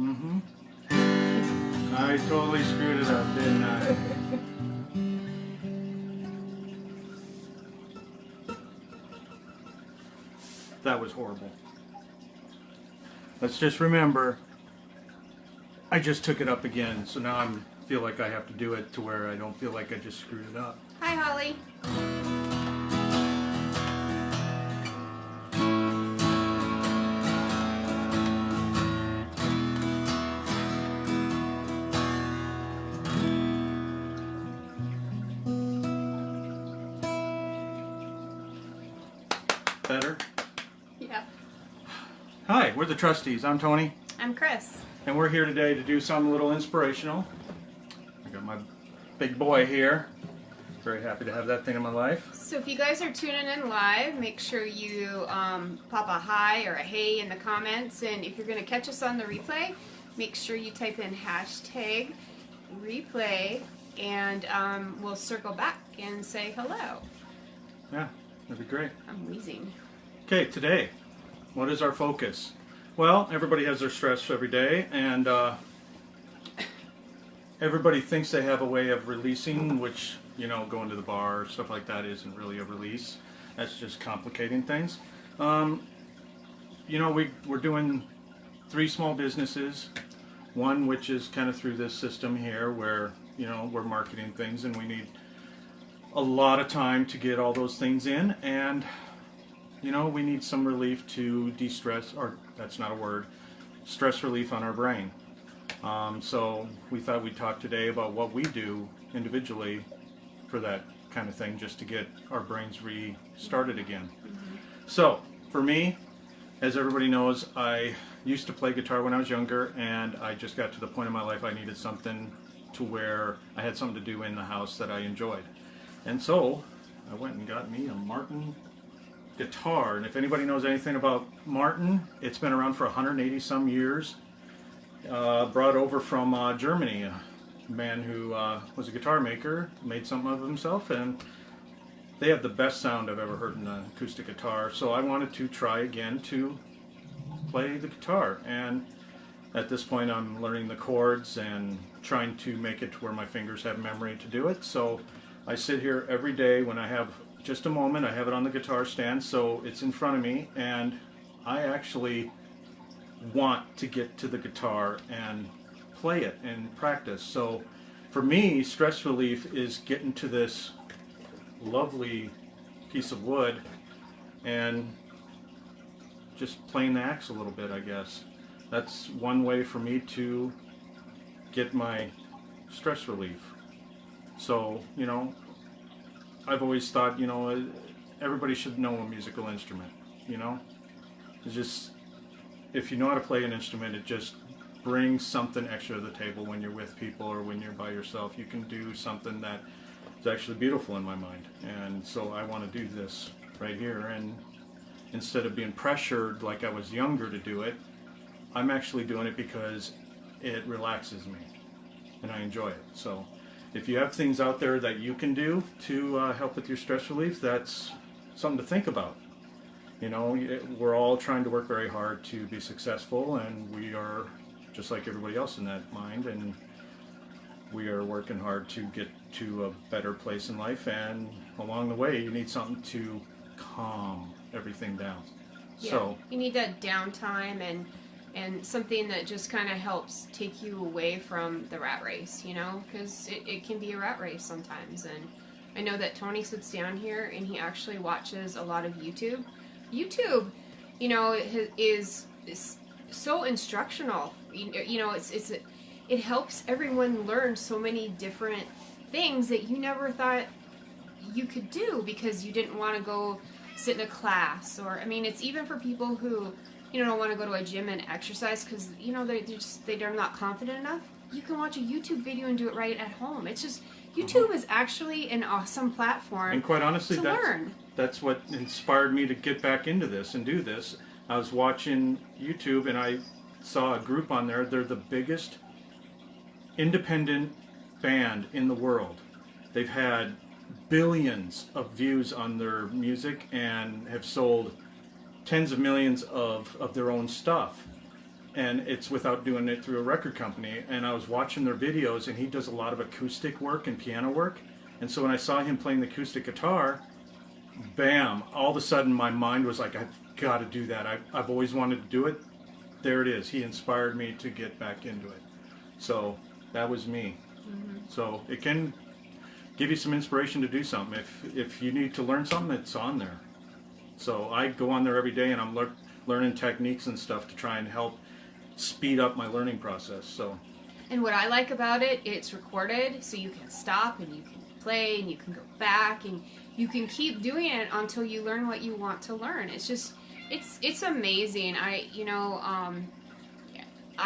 Mm-hmm. I totally screwed it up, didn't I? That was horrible. Let's just remember, I just took it up again, so now I feel like I have to do it to where I don't feel like I just screwed it up. Hi, Holly. Better? Yeah. Hi, we're the trustees. I'm Tony. I'm Chris. And we're here today to do something a little inspirational. I got my big boy here. Very happy to have that thing in my life. So if you guys are tuning in live, make sure you pop a hi or a hey in the comments. And if you're going to catch us on the replay, make sure you type in hashtag replay and we'll circle back and say hello. Yeah, that'd be great. I'm wheezing. Okay, today, what is our focus? Well, everybody has their stress every day, and everybody thinks they have a way of releasing, which, you know, going to the bar or stuff like that isn't really a release. That's just complicating things. You know, we're doing 3 small businesses. One which is kind of through this system here where, you know, we're marketing things and we need a lot of time to get all those things in, and you know, we need some relief to de-stress, or that's not a word, stress relief on our brain. So we thought we'd talk today about what we do individually for that kind of thing, just to get our brains restarted again. Mm-hmm. So for me, as everybody knows, I used to play guitar when I was younger, and I just got to the point in my life I needed something to where I had something to do in the house that I enjoyed. And so I went and got me a Martin guitar, and if anybody knows anything about Martin, it's been around for 180 some years. Brought over from Germany, a man who was a guitar maker, made something of himself, and they have the best sound I've ever heard in an acoustic guitar. So I wanted to try again to play the guitar, and at this point I'm learning the chords and trying to make it to where my fingers have memory to do it. So I sit here every day when I have just a moment. I have it on the guitar stand, so it's in front of me, and I actually want to get to the guitar and play it and practice. So for me, stress relief is getting to this lovely piece of wood and just playing the axe a little bit, I guess. That's one way for me to get my stress relief. So, you know, I've always thought, you know, everybody should know a musical instrument, you know? It's just, if you know how to play an instrument, it just brings something extra to the table when you're with people or when you're by yourself. You can do something that is actually beautiful in my mind. And so I want to do this right here. And instead of being pressured like I was younger to do it, I'm actually doing it because it relaxes me and I enjoy it. So if you have things out there that you can do to help with your stress relief, that's something to think about. You know, we're all trying to work very hard to be successful, and we are just like everybody else in that mind, and we are working hard to get to a better place in life, and along the way you need something to calm everything down. Yeah, so you need that downtime and something that just kind of helps take you away from the rat race, you know, because it can be a rat race sometimes. And I know that Tony sits down here and he actually watches a lot of YouTube. YouTube, you know, is so instructional. You know, it helps everyone learn so many different things that you never thought you could do because you didn't want to go sit in a class. Or, I mean, it's even for people who, you know, don't want to go to a gym and exercise because, you know, they're not confident enough. You can watch a YouTube video and do it right at home. It's just, YouTube is actually an awesome platform, and quite honestly, to learn. That's what inspired me to get back into this and do this. I was watching YouTube and I saw a group on there. They're the biggest independent band in the world. They've had billions of views on their music and have sold tens of millions of their own stuff. and it's without doing it through a record company. And I was watching their videos, and he does a lot of acoustic work and piano work. And so when I saw him playing the acoustic guitar, bam, all of a sudden my mind was like, I've got to do that. I've always wanted to do it. There it is. He inspired me to get back into it. So that was me. So it can give you some inspiration to do something. If you need to learn something, it's on there. So I go on there every day, and I'm learning techniques and stuff to try and help speed up my learning process. So. And what I like about it, it's recorded, so you can stop and you can play and you can go back and you can keep doing it until you learn what you want to learn. It's just, it's amazing. I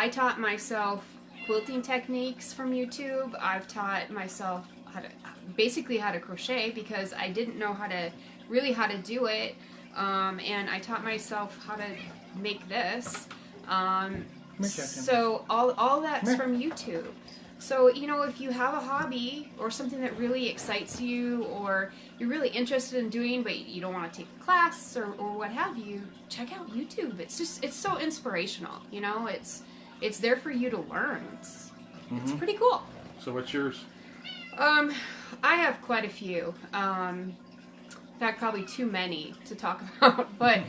taught myself quilting techniques from YouTube. I've taught myself how to crochet, because I didn't know how to do it. And I taught myself how to make this. So all that's from YouTube. So, you know, if you have a hobby or something that really excites you, or you're really interested in doing, but you don't want to take a class or what have you, check out YouTube. It's so inspirational, you know, it's there for you to learn. It's pretty cool. So what's yours? I have quite a few. In fact, probably too many to talk about, but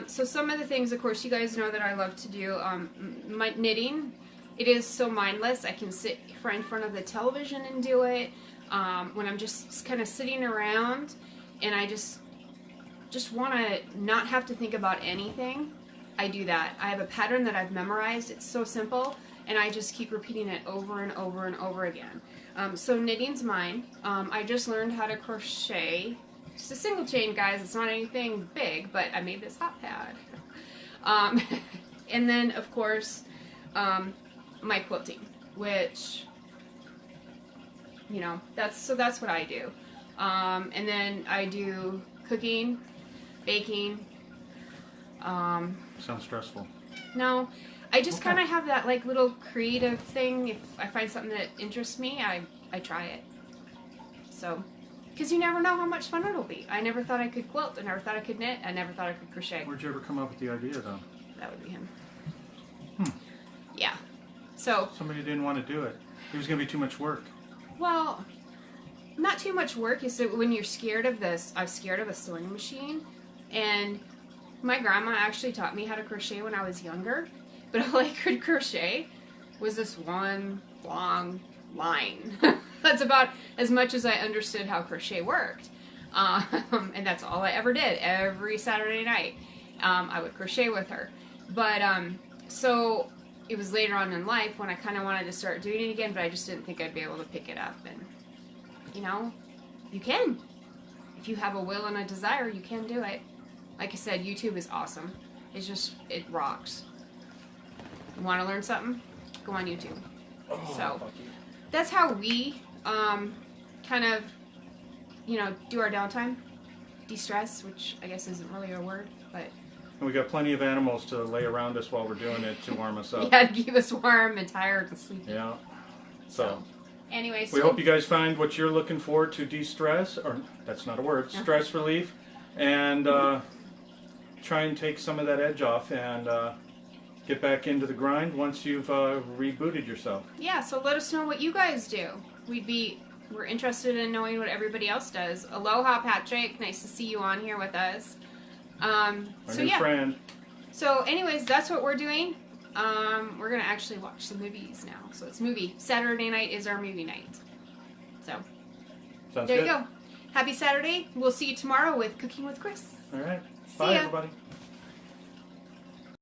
so some of the things, of course, you guys know that I love to do. My knitting, it is so mindless. I can sit right in front of the television and do it. When I'm just kind of sitting around and I just want to not have to think about anything, I do that. I have a pattern that I've memorized. It's so simple, and I just keep repeating it over and over and over again. So knitting's mine. I just learned how to crochet. Just a single chain, guys. It's not anything big, but I made this hot pad. And then, of course, my quilting, which, you know, that's what I do. And then I do cooking, baking. Sounds stressful. No, I just kind of have that like little creative thing. If I find something that interests me, I try it. So, because you never know how much fun it'll be. I never thought I could quilt. I never thought I could knit. I never thought I could crochet. Where'd you ever come up with the idea, though? That would be him. Yeah. So. Somebody didn't want to do it. It was going to be too much work. Well, not too much work. Is that when you're scared of this? I'm scared of a sewing machine, and my grandma actually taught me how to crochet when I was younger, but all I could crochet was this one long line. That's about as much as I understood how crochet worked. And that's all I ever did. Every Saturday night, I would crochet with her. But, so it was later on in life when I kind of wanted to start doing it again, but I just didn't think I'd be able to pick it up. And, you know, you can. If you have a will and a desire, you can do it. Like I said, YouTube is awesome. It rocks. You want to learn something? Go on YouTube. So that's how we kind of, you know, do our downtime, de-stress, which I guess isn't really a word, but. And we got plenty of animals to lay around us while we're doing it to warm us up. Yeah, to keep us warm and tired and sleepy. Yeah. So. Anyways. We hope you guys find what you're looking for to de-stress, or that's not a word, stress relief, and try and take some of that edge off and get back into the grind once you've rebooted yourself. Yeah, so let us know what you guys do. We're interested in knowing what everybody else does. Aloha, Patrick. Nice to see you on here with us. Our new friend. So anyways, that's what we're doing. We're going to actually watch some movies now. So it's Saturday night is our movie night. So Sounds there good. you go. Happy Saturday. We'll see you tomorrow with Cooking with Chris. All right. See Bye, ya. everybody.